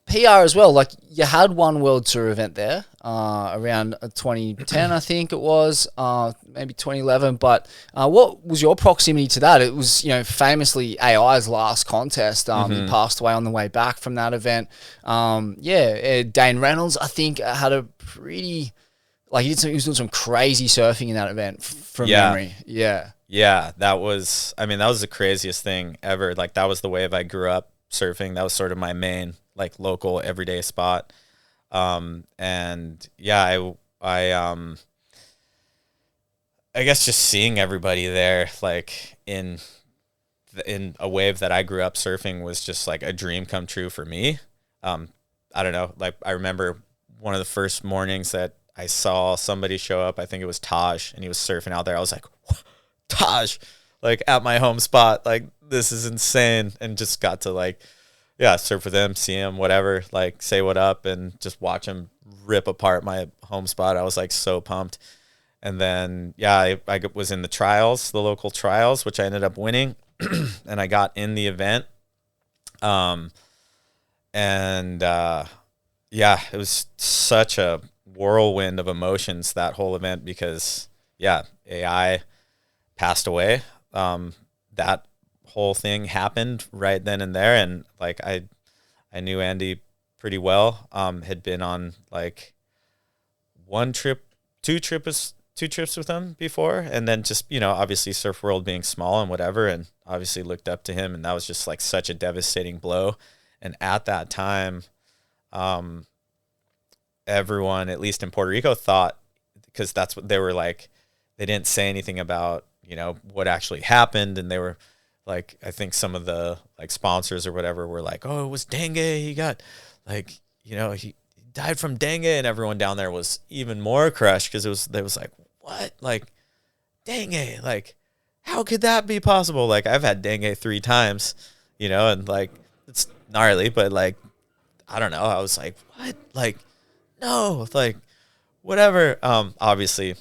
PR as well. Like you had one World Tour event there around 2010, I think it was, maybe 2011. But what was your proximity to that? It was, famously AI's last contest. He passed away on the way back from that event. Dane Reynolds, I think, had a pretty he was doing some crazy surfing in that event from memory. Yeah. Yeah, that was the craziest thing ever. Like that was the wave I grew up surfing. That was sort of my main local everyday spot. And yeah, I guess just seeing everybody there, in a wave that I grew up surfing was just like a dream come true for me. I don't know. I remember one of the first mornings that I saw somebody show up. I think it was Taj, and he was surfing out there. I was like, Taj, at my home spot. This is insane. And just got to surf with him, see him, whatever, say what up, and just watch him rip apart my home spot. I was so pumped. And then, I was in the local trials, which I ended up winning. And I got in the event. It was such a whirlwind of emotions, that whole event, because AI passed away. That whole thing happened right then and there, and I knew Andy pretty well. Had been on two trips with him before, and then just obviously Surf World being small and whatever, and obviously looked up to him, and that was just such a devastating blow. And at that time, everyone, at least in Puerto Rico, thought, because that's what they were they didn't say anything about what actually happened, and they were I think some of the sponsors or whatever were oh, it was dengue, he got he died from dengue, and everyone down there was even more crushed, because they was what, dengue, how could that be possible? I've had dengue 3 times, and it's gnarly, but I don't know, I was what, no, whatever. Obviously,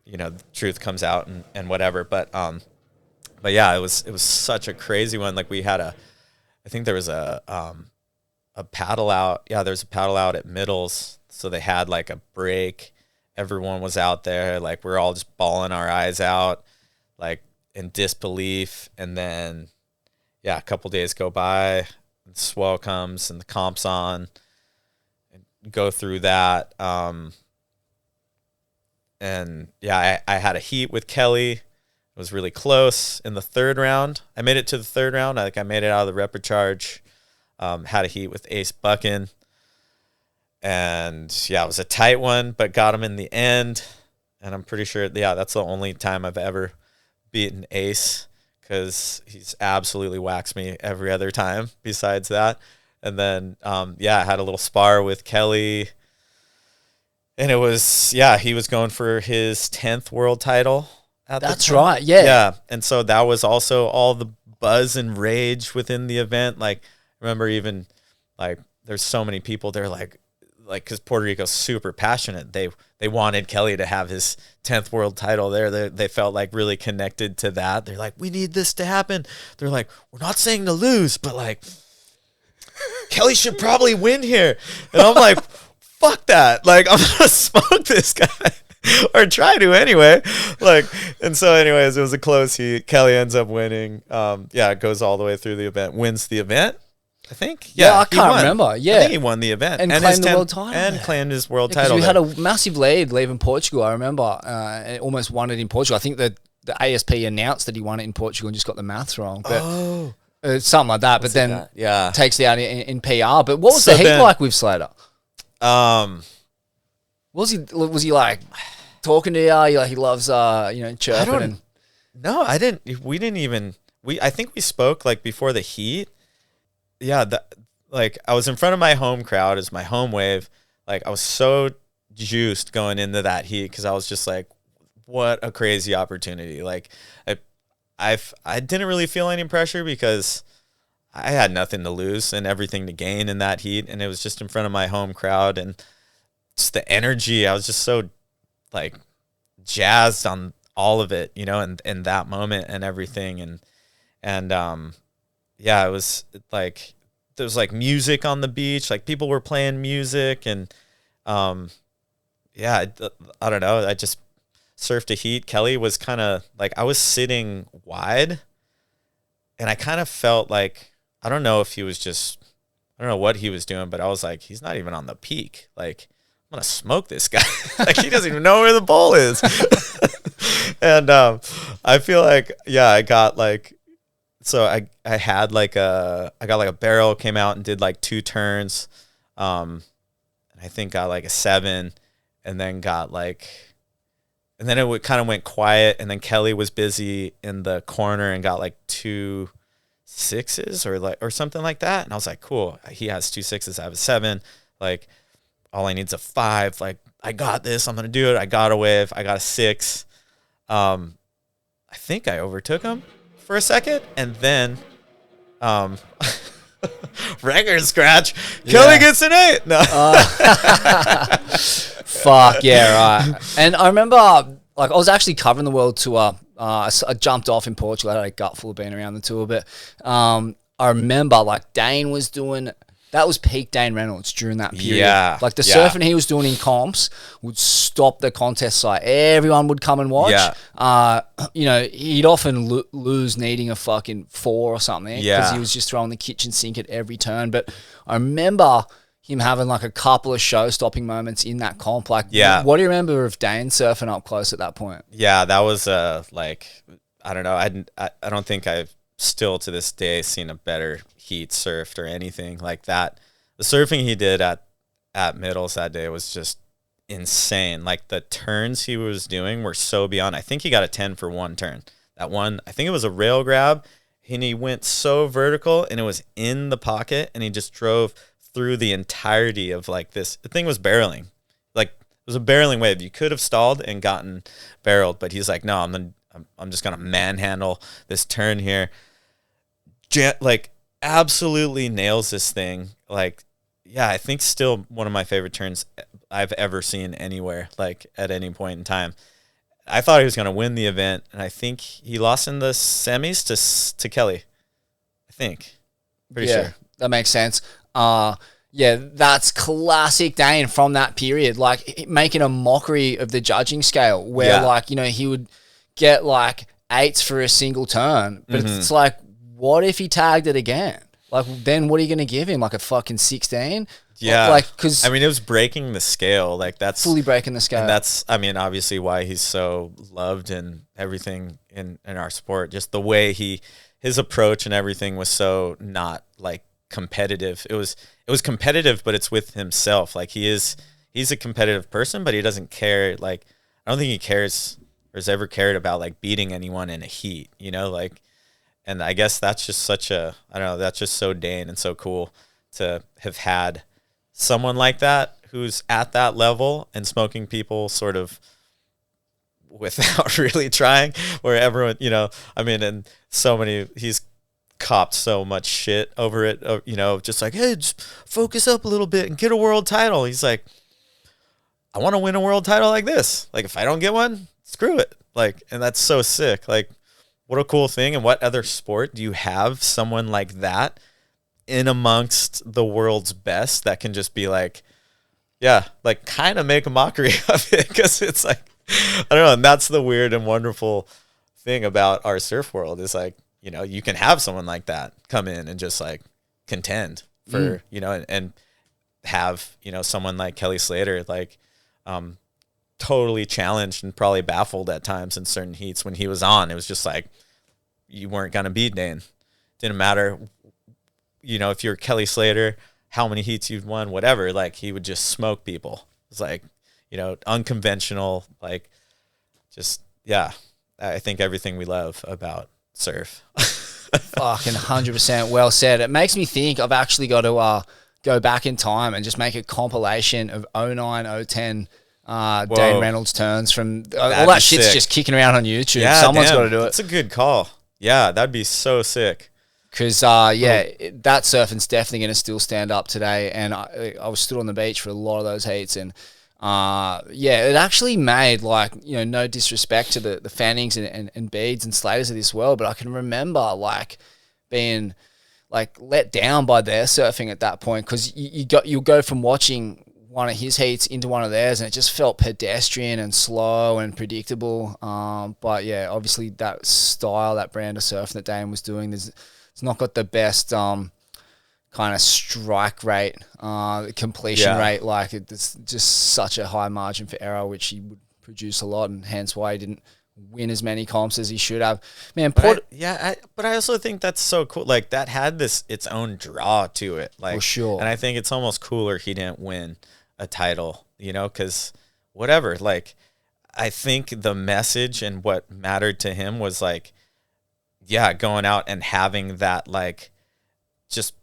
the truth comes out and whatever, but yeah, it was such a crazy one. We had I think there was a paddle out. Yeah, there's a paddle out at Middles. So they had a break. Everyone was out there. We're all just bawling our eyes out, in disbelief. And then, a couple days go by, and swell comes and the comp's on, and go through that. And I had a heat with Kelly. It was really close in the 3rd round. I made it to the 3rd round. I made it out of the repechage. Had a heat with Ace Buchan. And it was a tight one, but got him in the end. And I'm pretty sure, that's the only time I've ever beaten Ace, because he's absolutely waxed me every other time besides that. And then, I had a little spar with Kelly. And it was, he was going for his 10th world title. That's right, yeah. Yeah, and so that was also all the buzz and rage within the event. Remember even, there's so many people there, because Puerto Rico's super passionate. They wanted Kelly to have his 10th world title there. They felt really connected to that. They're we need this to happen. They're we're not saying to lose, but Kelly should probably win here. And I'm fuck that. I'm going to smoke this guy. Or try to anyway. And so anyways, it was a close heat. Kelly ends up winning. It goes all the way through the event. Wins the event, I think. Yeah, I can't remember. Yeah. I think he won the event. And claimed the world title. And claimed his world title. We had a massive lead leaving Portugal, I remember. And almost won it in Portugal. I think the ASP announced that he won it in Portugal and just got the maths wrong. But, something like that. But then takes it out in PR. But what was the heat like with Slater? Was he talking to you? He loves chirping. No, I didn't. We didn't even. I think we spoke before the heat. Yeah, I was in front of my home crowd. It's my home wave. I was so juiced going into that heat, because I was just what a crazy opportunity. I didn't really feel any pressure, because I had nothing to lose and everything to gain in that heat, and it was just in front of my home crowd, and just the energy. I was just so jazzed on all of it, and that moment and everything. And it was there was like music on the beach, like people were playing music, and yeah, I don't know. I just surfed a heat. Kelly was kind of like, I was sitting wide, and I kind of felt like, I don't know if he was just, I don't know what he was doing, but I was like, he's not even on the peak. Like, I'm gonna smoke this guy. Like, he doesn't even know where the bowl is. And I feel like, yeah, I got like, so I had like I got like a barrel, came out and did like 2 turns. And I think got like a 7, and then got like, and then it kind of went quiet, and then Kelly was busy in the corner and got like 2 6s or something like that. And I was like, cool, he has 2 6s, I have a 7. Like, all I need is a 5. Like, I got this, I'm gonna do it. I got a wave, I got a 6. I think I overtook him for a second, and then record scratch. Kelly gets an 8. No. Fuck yeah, right. And I remember, like, I was actually covering the world tour. I jumped off in Portugal. I had a gut full of being around the tour, but I remember, like, Dane was doing. That was peak Dane Reynolds during that period. Yeah. Like, the surfing he was doing in comps would stop the contest site. Everyone would come and watch. Yeah. You know, he'd often lose needing a fucking 4 or something. Yeah. Because he was just throwing the kitchen sink at every turn. But I remember him having like a couple of show-stopping moments in that comp. Like, yeah. What do you remember of Dane surfing up close at that point? Yeah, that was like, I don't know. I don't think I've still to this day seen a better heat surfed or anything like that. The surfing he did at Middles that day was just insane. Like, the turns he was doing were so beyond. I think he got a 10 for 1 turn. That one, I think it was a rail grab, and he went so vertical, and it was in the pocket, and he just drove through the entirety of like this. The thing was barreling. Like, it was a barreling wave. You could have stalled and gotten barreled, but he's like, no, I'm just gonna manhandle this turn here. Like, absolutely nails this thing. Like, yeah, I think still one of my favorite turns I've ever seen anywhere, like, at any point in time. I thought he was going to win the event, and I think he lost in the semis to Kelly. I think. Pretty sure. That makes sense. Yeah, that's classic Dane from that period, like, making a mockery of the judging scale where, like, you know, he would get like 8s for a single turn, but it's like, what if he tagged it again? Like, then what are you going to give him? Like a fucking 16? Yeah. Like, because I mean, it was breaking the scale. Like, that's fully breaking the scale. And that's, I mean, obviously why he's so loved and everything in our sport. Just the way his approach and everything was so not like competitive. It was competitive, but it's with himself. Like, he's a competitive person, but he doesn't care. Like, I don't think he cares or has ever cared about like beating anyone in a heat, you know, like. And I guess that's just such a, I don't know, that's just so Dane and so cool to have had someone like that who's at that level and smoking people sort of without really trying, where everyone, you know, I mean, and so many, he's copped so much shit over it, you know, just like, hey, just focus up a little bit and get a world title. He's like, I want to win a world title like this. Like, if I don't get one, screw it. Like, and that's so sick. Like, what a cool thing. And what other sport do you have someone like that in amongst the world's best that can just be like, yeah, like, kind of make a mockery of it? Because it's like, I don't know. And that's the weird and wonderful thing about our surf world is, like, you know, you can have someone like that come in and just like contend for, you know, and have, you know, someone like Kelly Slater, like, totally challenged and probably baffled at times in certain heats when he was on. It was just like, you weren't going to beat Dane. Didn't matter, you know, if you're Kelly Slater, how many heats you'd won, whatever, like, he would just smoke people. It's like, you know, unconventional, like, just, yeah, I think everything we love about surf. Fucking 100% well said. It makes me think I've actually got to go back in time and just make a compilation of 09, 010 Dane Reynolds turns from all that shit's sick. Just kicking around on YouTube. Yeah, someone's got to do it. It's a good call. Yeah, that'd be so sick. Because that surfing's definitely going to still stand up today. And I was stood on the beach for a lot of those heats, and it actually made, like, you know, no disrespect to the Fannings and Beads and Slaters of this world, but I can remember, like, being like let down by their surfing at that point, because you'll go from watching one of his heats into one of theirs, and it just felt pedestrian and slow and predictable. But yeah, obviously that style, that brand of surfing that Dane was doing, it's not got the best kind of strike rate, completion rate. Like it's just such a high margin for error, which he would produce a lot, and hence why he didn't win as many comps as he should have. Man, but I also think that's so cool. Like that had its own draw to it. Like, for sure. And I think it's almost cooler he didn't win a title, because whatever. Like, I think the message and what mattered to him was like, going out and having that, like, just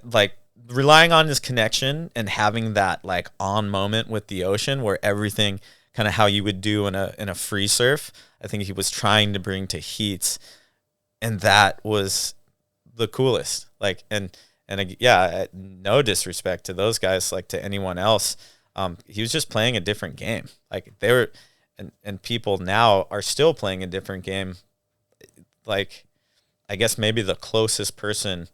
like relying on his connection and having that like on moment with the ocean where everything kind of how you would do in a free surf. I think he was trying to bring to heats, and that was the coolest. Like, and no disrespect to those guys, like to anyone else. He was just playing a different game. Like they were, and people now are still playing a different game. Like, I guess maybe the closest person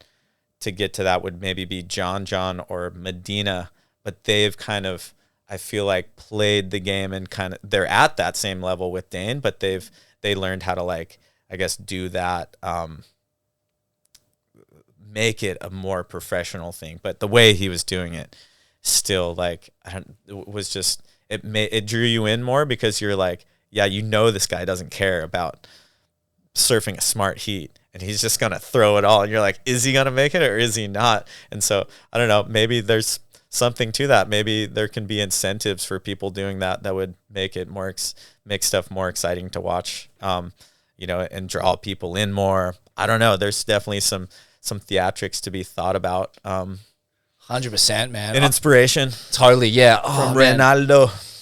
to get to that would maybe be John or Medina, but they've kind of, I feel like, played the game and kind of, they're at that same level with Dane, but they learned how to, like, I guess, do that, make it a more professional thing. But the way he was doing it still, like, it was just, it drew you in more because you're like, this guy doesn't care about surfing a smart heat, and he's just going to throw it all. And you're like, is he going to make it or is he not? And so, I don't know, maybe there's something to that. Maybe there can be incentives for people doing that would make it make stuff more exciting to watch, and draw people in more. I don't know. There's definitely some theatrics to be thought about. 100%, man. An inspiration. Totally, yeah. From Ronaldo.